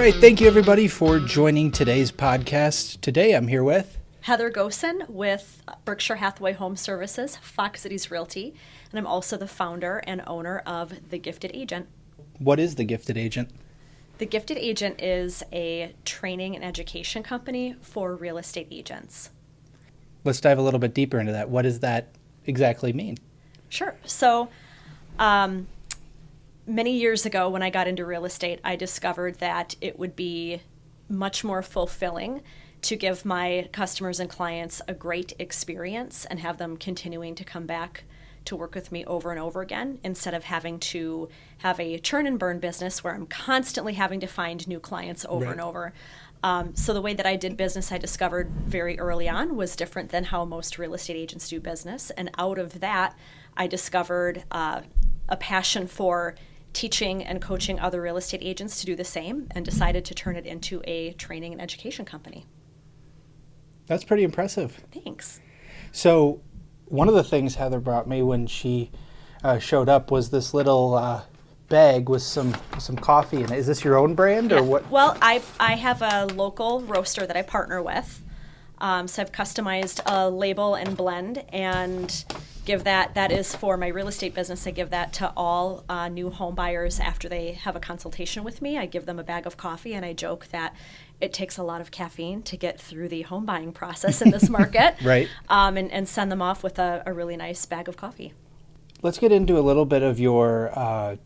right, thank you everybody for joining today's podcast. Today I'm here with Heather Gossen with Berkshire Hathaway HomeServices, Fox Cities Realty, and I'm also the founder and owner of The Gifted Agent. What is The Gifted Agent? The Gifted Agent is a training and education company for real estate agents. Let's dive a little bit deeper into that. What does that exactly mean? Sure. So many years ago when I got into real estate, I discovered that it would be much more fulfilling to give my customers and clients a great experience and have them continuing to come back to work with me over and over again, instead of having to have a churn and burn business where I'm constantly having to find new clients over and over. So the way that I did business, I discovered very early on, was different than how most real estate agents do business. And out of that, I discovered a passion for teaching and coaching other real estate agents to do the same, and decided to turn it into a training and education company. That's pretty impressive. Thanks. So one of the things Heather brought me when she showed up was this little bag with some coffee in it. Is this your own brand or what? Well, I have a local roaster that I partner with. So I've customized a label and blend and give that is for my real estate business. I give that to all new home buyers after they have a consultation with me. I give them a bag of coffee, and I joke that it takes a lot of caffeine to get through the home buying process in this market. Right. And send them off with a really nice bag of coffee. Let's get into a little bit of your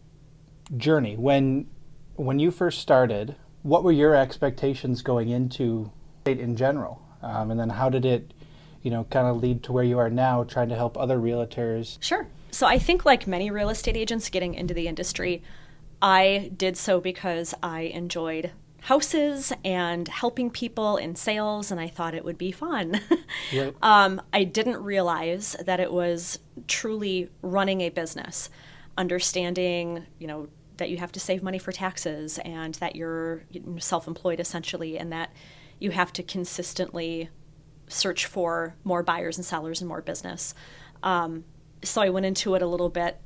journey. When you first started, what were your expectations going into it in general? And then how did it, kind of lead to where you are now, trying to help other realtors? Sure. So I think, like many real estate agents getting into the industry, I did so because I enjoyed houses and helping people in sales, and I thought it would be fun. Right. I didn't realize that it was truly running a business, understanding, that you have to save money for taxes, and that you're self-employed essentially, and that you have to consistently search for more buyers and sellers and more business. So I went into it a little bit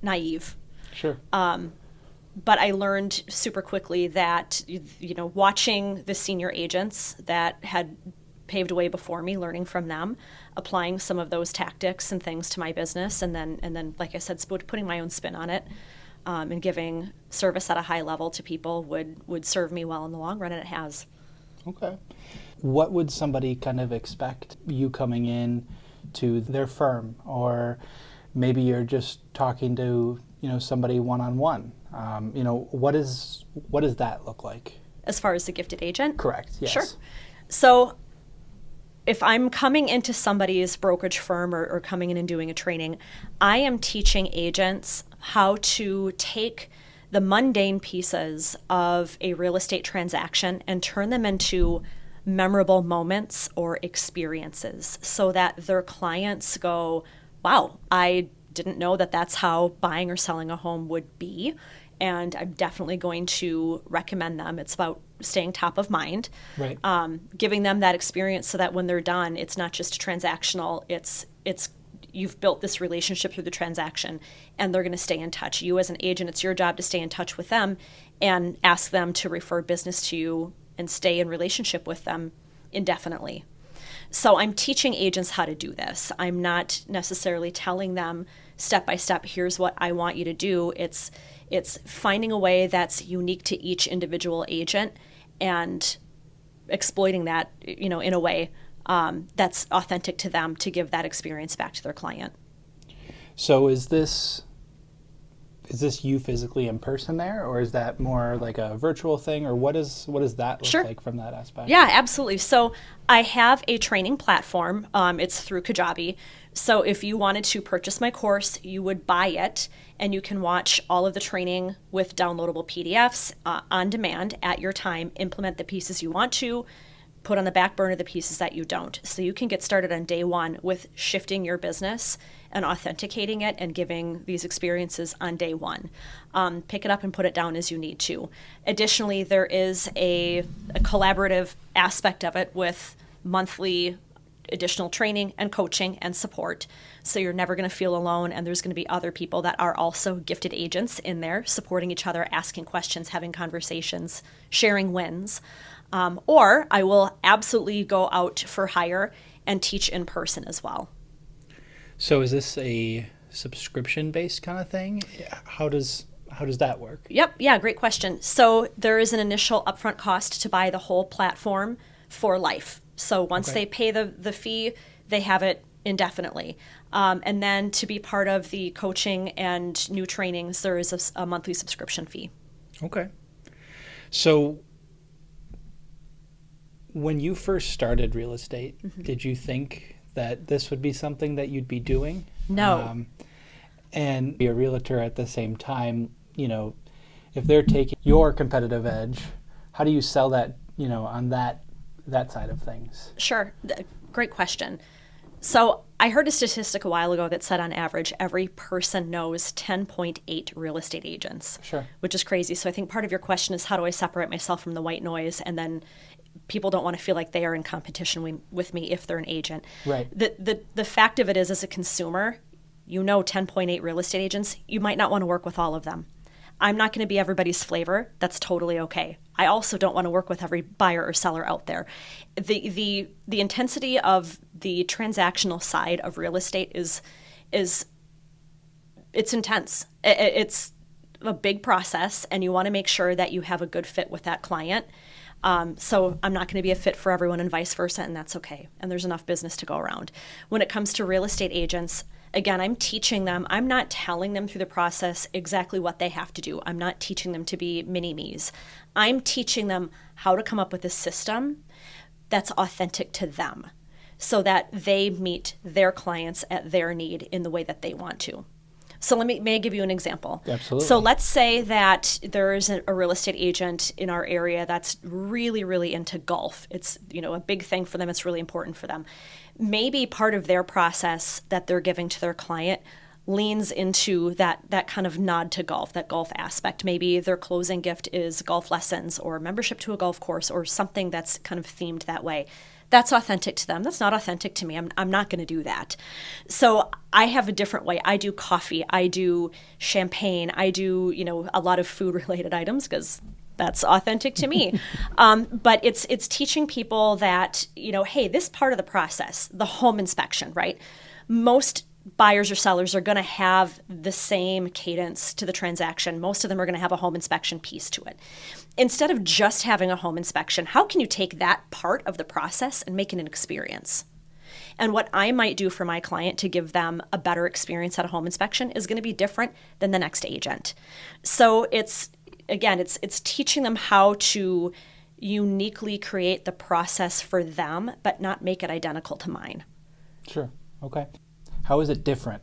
naive. Sure. But I learned super quickly that, watching the senior agents that had paved a way before me, learning from them, applying some of those tactics and things to my business, and then, like I said, putting my own spin on it, and giving service at a high level to people would serve me well in the long run, and it has. Okay. What would somebody kind of expect you coming in to their firm, or maybe you're just talking to somebody one-on-one? What does that look like? As far as the gifted agent? Correct. Yes. Sure. So if I'm coming into somebody's brokerage firm or coming in and doing a training, I am teaching agents how to take the mundane pieces of a real estate transaction and turn them into memorable moments or experiences, so that their clients go, wow, I didn't know that that's how buying or selling a home would be, and I'm definitely going to recommend them. It's about staying top of mind, right. Giving them that experience so that when they're done, it's not just transactional, it's you've built this relationship through the transaction, and they're going to stay in touch. You as an agent, it's your job to stay in touch with them and ask them to refer business to you and stay in relationship with them indefinitely. So I'm teaching agents how to do this. I'm not necessarily telling them step by step, here's what I want you to do. It's finding a way that's unique to each individual agent and exploiting that, in a way that's authentic to them, to give that experience back to their client. So is this you physically in person there, or is that more like a virtual thing, or what does that look like from that aspect? Yeah, absolutely. So I have a training platform. It's through Kajabi. So if you wanted to purchase my course, you would buy it, and you can watch all of the training with downloadable PDFs on demand at your time, implement the pieces you want to, put on the back burner the pieces that you don't. So you can get started on day one with shifting your business and authenticating it and giving these experiences on day one. Pick it up and put it down as you need to. Additionally, there is a collaborative aspect of it with monthly additional training and coaching and support. So you're never going to feel alone, and there's going to be other people that are also gifted agents in there supporting each other, asking questions, having conversations, sharing wins. Or I will absolutely go out for hire and teach in person as well. So is this a subscription-based kind of thing? How does that work? Yep. Yeah, great question. So there is an initial upfront cost to buy the whole platform for life. So once they pay the fee, they have it indefinitely. And then to be part of the coaching and new trainings, there is a monthly subscription fee. Okay. So when you first started real estate, did you think that this would be something that you'd be doing? No. And be a realtor at the same time, if they're taking your competitive edge, how do you sell that, on that side of things? Sure. Great question. So I heard a statistic a while ago that said on average, every person knows 10.8 real estate agents. Sure. Which is crazy. So I think part of your question is, how do I separate myself from the white noise? And then people don't want to feel like they are in competition with me if they're an agent. Right. The fact of it is, as a consumer, 10.8 real estate agents, you might not want to work with all of them. I'm not going to be everybody's flavor. That's totally okay. I also don't want to work with every buyer or seller out there. The intensity of the transactional side of real estate is it's intense. It's a big process, and you want to make sure that you have a good fit with that client. So I'm not going to be a fit for everyone, and vice versa, and that's okay. And there's enough business to go around. When it comes to real estate agents, again, I'm teaching them. I'm not telling them through the process exactly what they have to do. I'm not teaching them to be mini-me's. I'm teaching them how to come up with a system that's authentic to them so that they meet their clients at their need in the way that they want to. So may I give you an example? Absolutely. So let's say that there's a real estate agent in our area that's really, really into golf. It's a big thing for them. It's really important for them. Maybe part of their process that they're giving to their client leans into that kind of nod to golf, that golf aspect. Maybe their closing gift is golf lessons or membership to a golf course or something that's kind of themed that way. That's authentic to them. That's not authentic to me. I'm not going to do that. So I have a different way. I do coffee. I do champagne. I do, a lot of food-related items because that's authentic to me. But it's teaching people that, hey, this part of the process, the home inspection, right? Most buyers or sellers are going to have the same cadence to the transaction. Most of them are going to have a home inspection piece to it. Instead of just having a home inspection, how can you take that part of the process and make it an experience? And what I might do for my client to give them a better experience at a home inspection is going to be different than the next agent. So it's teaching them how to uniquely create the process for them, but not make it identical to mine. Sure. Okay. How is it different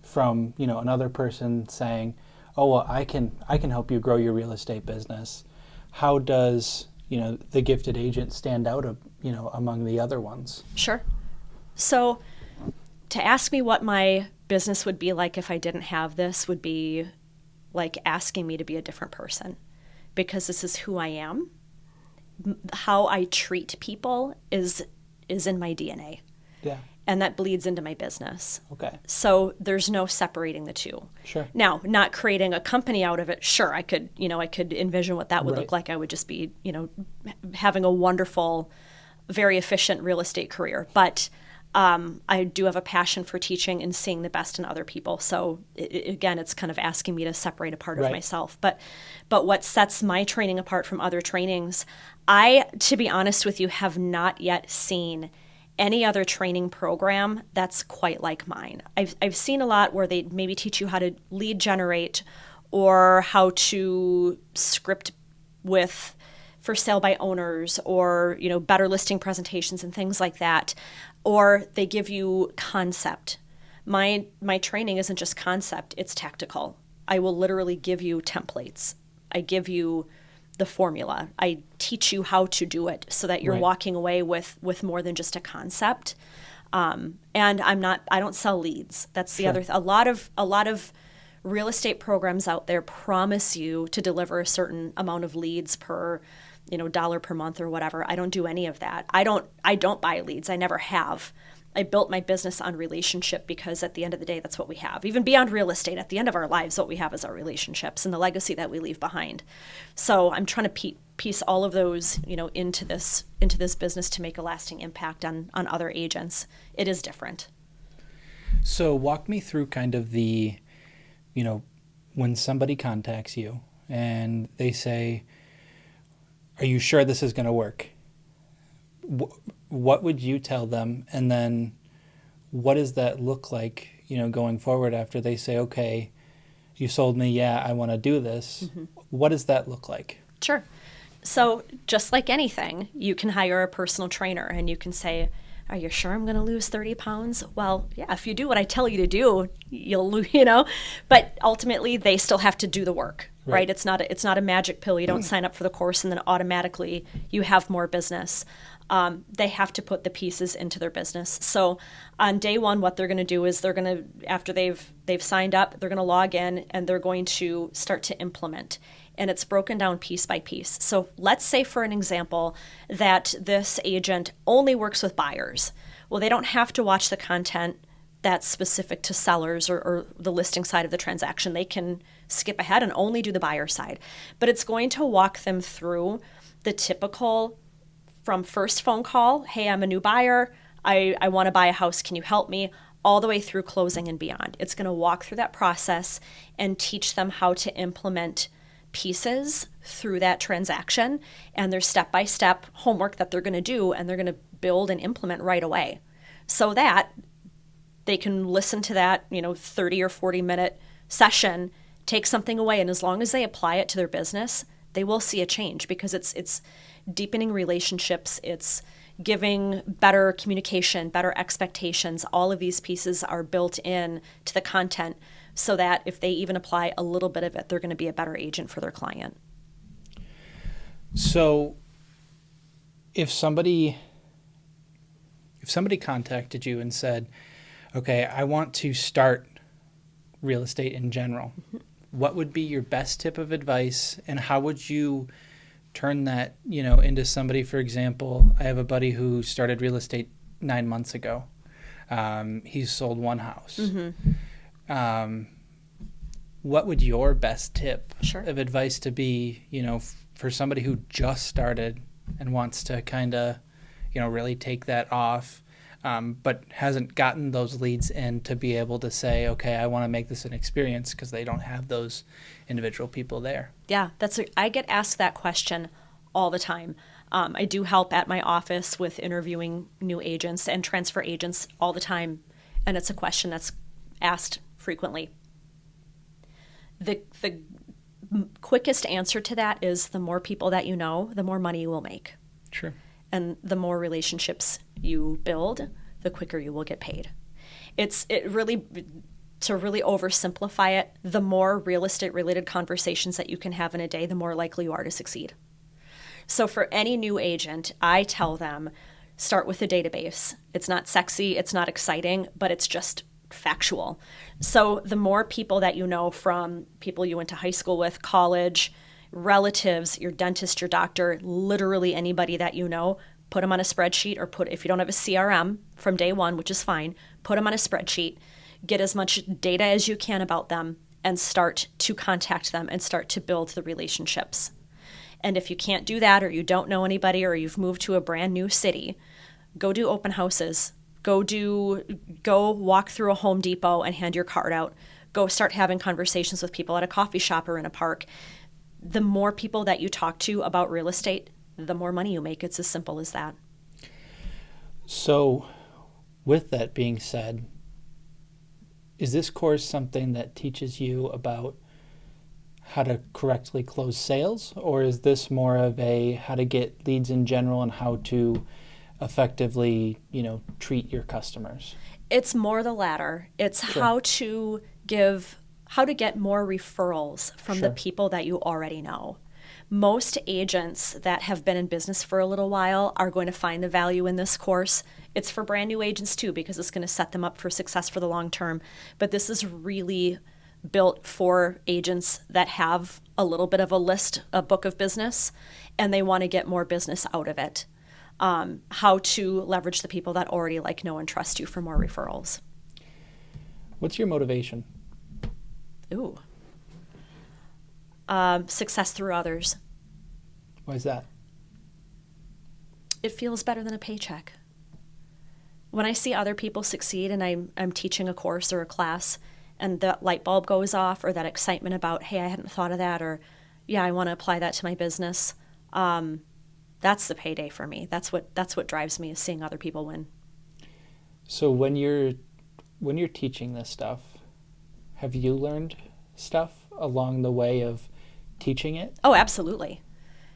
from another person saying, "Oh, well, I can help you grow your real estate business"? How does the gifted agent stand out among the other ones? Sure. So to ask me what my business would be like if I didn't have this would be like asking me to be a different person, because this is who I am. How I treat people is in my DNA. Yeah. And that bleeds into my business. Okay. So there's no separating the two. Sure. Now, not creating a company out of it, sure, I could envision what that would look like. I would just be, having a wonderful, very efficient real estate career. But I do have a passion for teaching and seeing the best in other people. So again, it's kind of asking me to separate a part of myself. But what sets my training apart from other trainings, I, to be honest with you, have not yet seen any other training program that's quite like mine. I've seen a lot where they maybe teach you how to lead generate or how to script with for sale by owners or, better listing presentations and things like that. Or they give you concept. My training isn't just concept, it's tactical. I will literally give you templates. I give you the formula. I teach you how to do it so that you're walking away with more than just a concept. And I don't sell leads. That's the other a lot of real estate programs out there promise you to deliver a certain amount of leads per dollar per month or whatever. I don't do any of that. I don't buy leads. I never have. I built my business on relationship because at the end of the day, that's what we have. Even beyond real estate, at the end of our lives, what we have is our relationships and the legacy that we leave behind. So I'm trying to piece all of those, into this business to make a lasting impact on other agents. It is different. So walk me through kind of the, when somebody contacts you and they say, "Are you sure this is going to work?" What would you tell them? And then what does that look like, going forward after they say, "Okay, you sold me. Yeah, I want to do this." Mm-hmm. What does that look like? Sure. So just like anything, you can hire a personal trainer and you can say, "Are you sure I'm going to lose 30 pounds? Well, yeah, if you do what I tell you to do, you'll lose, but ultimately they still have to do the work, right? It's not a magic pill. You don't sign up for the course and then automatically you have more business. They have to put the pieces into their business. So on day one, what they're going to do is they're going to, after they've signed up, they're going to log in and they're going to start to implement. And it's broken down piece by piece. So let's say, for an example, that this agent only works with buyers. Well, they don't have to watch the content that's specific to sellers or the listing side of the transaction. They can skip ahead and only do the buyer side. But it's going to walk them through the typical, from first phone call, "Hey, I'm a new buyer. I want to buy a house. Can you help me?" all the way through closing and beyond. It's going to walk through that process and teach them how to implement pieces through that transaction, and there's step-by-step homework that they're going to do, and they're going to build and implement right away so that they can listen to that 30 or 40 minute session, take something away, and as long as they apply it to their business, they will see a change, because it's deepening relationships, it's giving better communication, better expectations. All of these pieces are built in to the content so that if they even apply a little bit of it, they're going to be a better agent for their client. So if somebody contacted you and said, "Okay, I want to start real estate in general," mm-hmm. what would be your best tip of advice, and how would you turn that, into somebody? For example, I have a buddy who started real estate 9 months ago. He's sold one house. Mm-hmm. What would your best tip of advice to be, for somebody who just started and wants to kind of, really take that off, but hasn't gotten those leads in to be able to say, "Okay, I want to make this an experience," because they don't have those individual people there? Yeah, I get asked that question all the time. I do help at my office with interviewing new agents and transfer agents all the time, and it's a question that's asked frequently. The quickest answer to that is the more people that you know, the more money you will make. Sure. And the more relationships you build, the quicker you will get paid. To really oversimplify it, the more real estate related conversations that you can have in a day, the more likely you are to succeed. So for any new agent, I tell them, start with a database. It's not sexy, it's not exciting, but it's just factual. So the more people that you know, from people you went to high school with, college, relatives, your dentist, your doctor, literally anybody that you know, put them on a spreadsheet, or if you don't have a CRM from day one, which is fine, put them on a spreadsheet, get as much data as you can about them, and start to contact them and start to build the relationships. And if you can't do that, or you don't know anybody, or you've moved to a brand new city, go do open houses. Go walk through a Home Depot and hand your card out. Go start having conversations with people at a coffee shop or in a park. The more people that you talk to about real estate, the more money you make. It's as simple as that. So with that being said, is this course something that teaches you about how to correctly close sales, or is this more of a how to get leads in general and how to effectively, treat your customers? It's more the latter. It's how to get more referrals from the people that you already know. Most agents that have been in business for a little while are going to find the value in this course. It's for brand new agents too, because it's going to set them up for success for the long term. But this is really built for agents that have a little bit of a book of business, and they want to get more business out of it. How to leverage the people that already like, know, and trust you for more referrals. What's your motivation? Ooh. Success through others. Why is that? It feels better than a paycheck. When I see other people succeed and I'm teaching a course or a class and that light bulb goes off, or that excitement about, hey, I hadn't thought of that, or yeah, I want to apply that to my business, that's the payday for me. That's what drives me, is seeing other people win. So when you're teaching this stuff, have you learned stuff along the way of teaching it? Oh, absolutely.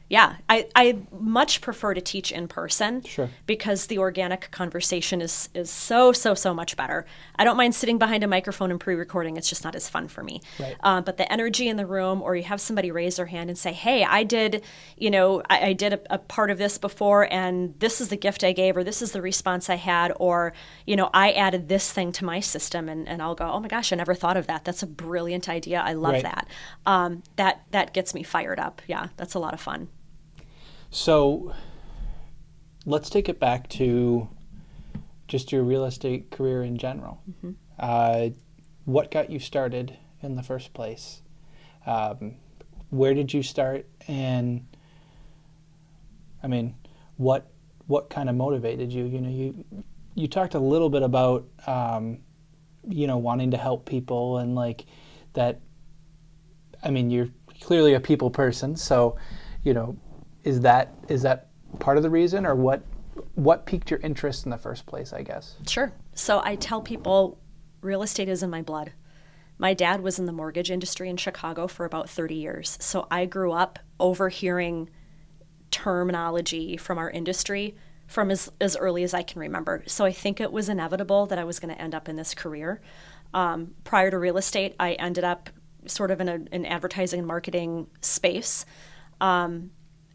Yeah, I much prefer to teach in person. Sure. Because the organic conversation is so much better. I don't mind sitting behind a microphone and pre-recording. It's just not as fun for me. Right. But the energy in the room, or you have somebody raise their hand and say, hey, I did a part of this before, and this is the gift I gave, or this is the response I had, or, I added this thing to my system, and I'll go, oh my gosh, I never thought of that. That's a brilliant idea. I love Right. that. That gets me fired up. Yeah, that's a lot of fun. So let's take it back to just your real estate career in general. Mm-hmm. What got you started in the first place? Where did you start? And I mean, what kind of motivated you? You talked a little bit about wanting to help people, and like that. I mean, you're clearly a people person, so is that part of the reason, or what piqued your interest in the first place, I guess? Sure. So I tell people real estate is in my blood. My dad was in the mortgage industry in Chicago for about 30 years. So I grew up overhearing terminology from our industry from as early as I can remember. So I think it was inevitable that I was going to end up in this career. Prior to real estate, I ended up sort of in an advertising and marketing space.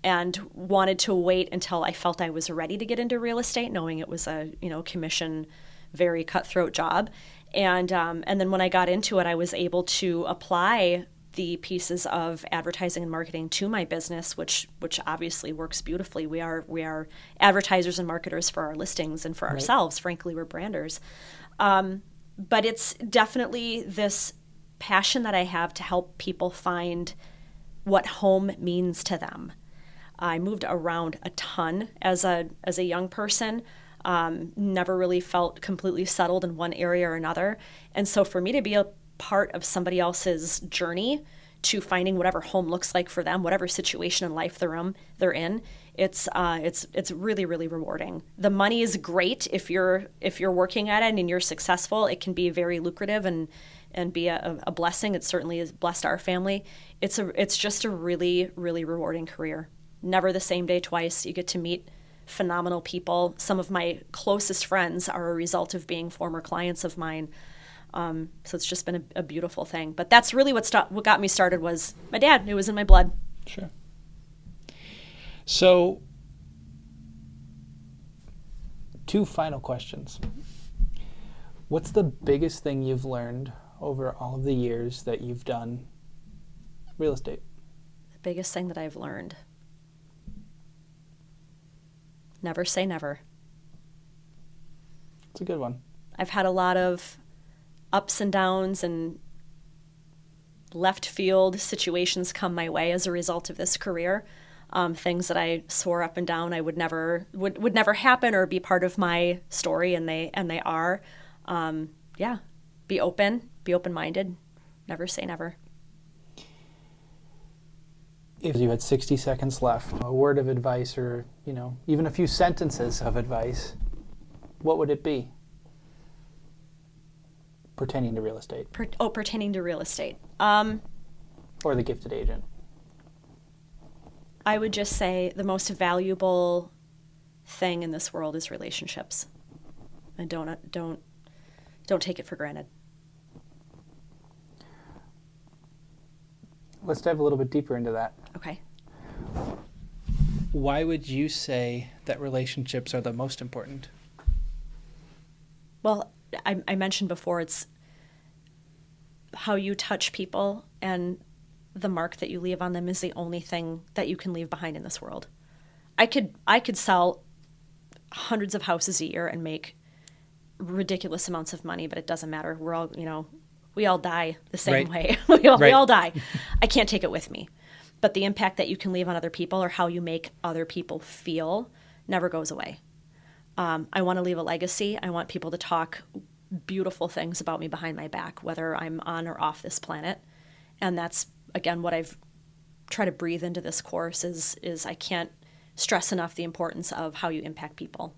And wanted to wait until I felt I was ready to get into real estate, knowing it was a commission, very cutthroat job. And then when I got into it, I was able to apply the pieces of advertising and marketing to my business, which obviously works beautifully. We are advertisers and marketers for our listings and for ourselves. Frankly, we're branders. But it's definitely this passion that I have to help people find what home means to them. I moved around a ton as a young person, never really felt completely settled in one area or another. And so for me to be a part of somebody else's journey to finding whatever home looks like for them, whatever situation in life they're in, it's really, really rewarding. The money is great if you're working at it and you're successful. It can be very lucrative and be a blessing. It certainly has blessed our family. It's just a really, really rewarding career. Never the same day twice. You get to meet phenomenal people. Some of my closest friends are a result of being former clients of mine. So it's just been a beautiful thing. But that's really what got me started was my dad. It was in my blood. Sure. So, 2 final questions. What's the biggest thing you've learned over all of the years that you've done real estate? The biggest thing that I've learned. Never say never. It's a good one. I've had a lot of ups and downs and left field situations come my way as a result of this career. Things that I swore up and down I would never happen or be part of my story, and they are. Be open-minded, never say never. If you had 60 seconds left, a word of advice, or even a few sentences of advice, what would it be? Pertaining to real estate. Pertaining to real estate. Or the gifted agent. I would just say the most valuable thing in this world is relationships, and don't take it for granted. Let's dive a little bit deeper into that. Okay. Why would you say that relationships are the most important? Well, I mentioned before, it's how you touch people and the mark that you leave on them is the only thing that you can leave behind in this world. I could sell hundreds of houses a year and make ridiculous amounts of money, but it doesn't matter. We're all, we all die the same way. We all die. I can't take it with me. But the impact that you can leave on other people or how you make other people feel never goes away. I want to leave a legacy. I want people to talk beautiful things about me behind my back, whether I'm on or off this planet. And that's, again, what I've tried to breathe into this course is I can't stress enough the importance of how you impact people